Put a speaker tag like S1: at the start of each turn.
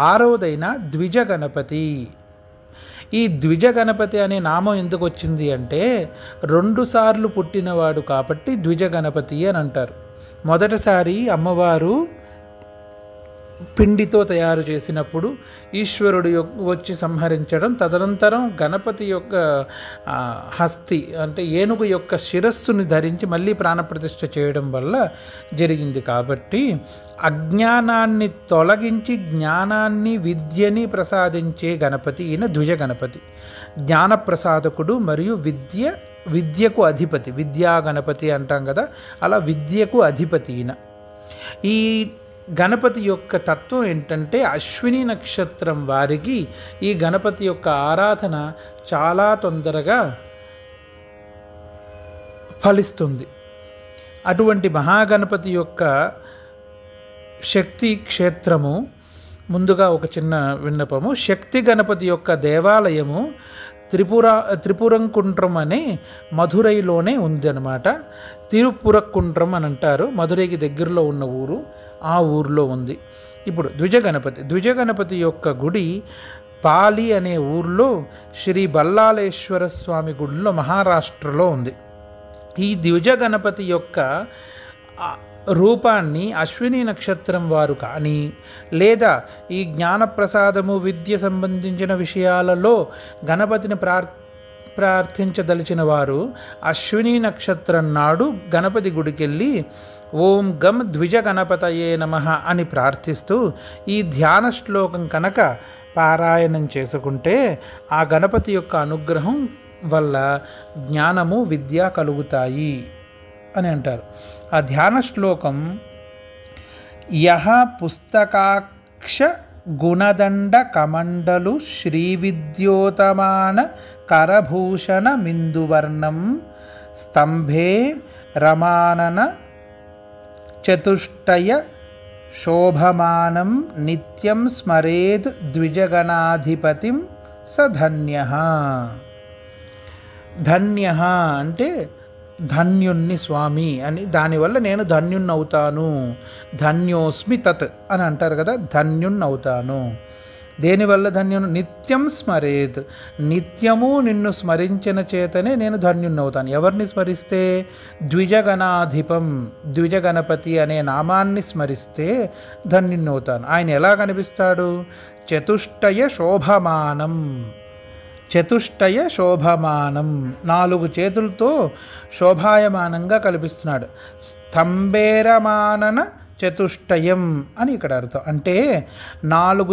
S1: ఆరవదైన ద్విజ గణపతి. ఈ ద్విజ గణపతి అనే నామం ఎందుకు వచ్చింది అంటే 2 సార్లు పుట్టినవాడు కాబట్టి ద్విజ గణపతి అని అంటారు. మొదటిసారి అమ్మవారు పిండితో తయారు చేసినప్పుడు ఈశ్వరుడు వచ్చి సంహరించడం, తదనంతరం గణపతి యొక్క హస్తి అంటే ఏనుగు యొక్క శిరస్సుని ధరించి మళ్ళీ ప్రాణప్రతిష్ఠ చేయడం వల్ల జరిగింది. కాబట్టి అజ్ఞానాన్ని తొలగించి జ్ఞానాన్ని విద్యని ప్రసాదించే గణపతి ఈయన ద్విజ గణపతి. జ్ఞానప్రసాదకుడు మరియు విద్యకు అధిపతి, విద్యా గణపతి అంటాం కదా, అలా విద్యకు అధిపతి ఈయన. ఈ గణపతి యొక్క తత్వం ఏంటంటే అశ్విని నక్షత్రం వారికి ఈ గణపతి యొక్క ఆరాధన చాలా తొందరగా ఫలిస్తుంది. అటువంటి మహాగణపతి యొక్క శక్తి క్షేత్రము, ముందుగా ఒక చిన్న విన్నపము, శక్తి గణపతి యొక్క దేవాలయము త్రిపురంకుంట్రం అనే మధురైలోనే ఉంది అన్నమాట. తిరుపురకుంట్రం అని అంటారు, మధురైకి దగ్గరలో ఉన్న ఊరు, ఆ ఊరిలో ఉంది. ఇప్పుడు ద్విజ గణపతి యొక్క గుడి పాలి అనే ఊర్లో శ్రీ బల్లాలేశ్వర స్వామి గుడిలో మహారాష్ట్రలో ఉంది. ఈ ద్విజ గణపతి యొక్క రూపాన్ని అశ్విని నక్షత్రం వారు కానీ లేదా ఈ జ్ఞానప్రసాదము విద్య సంబంధించిన విషయాలలో గణపతిని ప్రార్థించదలిచిన వారు అశ్విని నక్షత్రం నాడు గణపతి గుడికెళ్ళి ఓం గం ద్విజ గణపతయే నమః అని ప్రార్థిస్తూ ఈ ధ్యాన శ్లోకం కనుక పారాయణం చేసుకుంటే ఆ గణపతి యొక్క అనుగ్రహం వల్ల జ్ఞానము విద్య కలుగుతాయి అని అంటారు. ఆ ధ్యాన శ్లోకం యహ పుస్తకాక్ష గుణదండ కమండలు శ్రీ విద్యోతమాన కరభూషణ మిందువర్ణం స్తంభే రమానన చతుష్టయ శోభమానం నిత్యం స్మరేద్ ద్విజగణాధిపతిం స ధన్యః. ధన్యః అంటే ధన్యుణ్ణి స్వామి అని, దానివల్ల నేను ధన్యుణ్ణవుతాను, ధన్యోస్మి తత్ అని అంటారు కదా, ధన్యుణ్ణవుతాను. దేనివల్ల ధన్యును? నిత్యం స్మరేత్, నిత్యము నిన్ను స్మరించిన చేతనే నేను ధన్యుణ్ణవుతాను. ఎవరిని స్మరిస్తే? ద్విజగణాధిపం, ద్విజగణపతి అనే నామాన్ని స్మరిస్తే ధన్యుణ్ణవుతాను. ఆయన ఎలా కనిపిస్తాడు? చతుష్టయ శోభమానం, చతుష్టయ శోభమానం, 4 చేతులతో శోభాయమానంగా కల్పిస్తున్నాడు. స్తంభేరమానన చతుష్టయం అని ఇక్కడ అర్థం. అంటే 4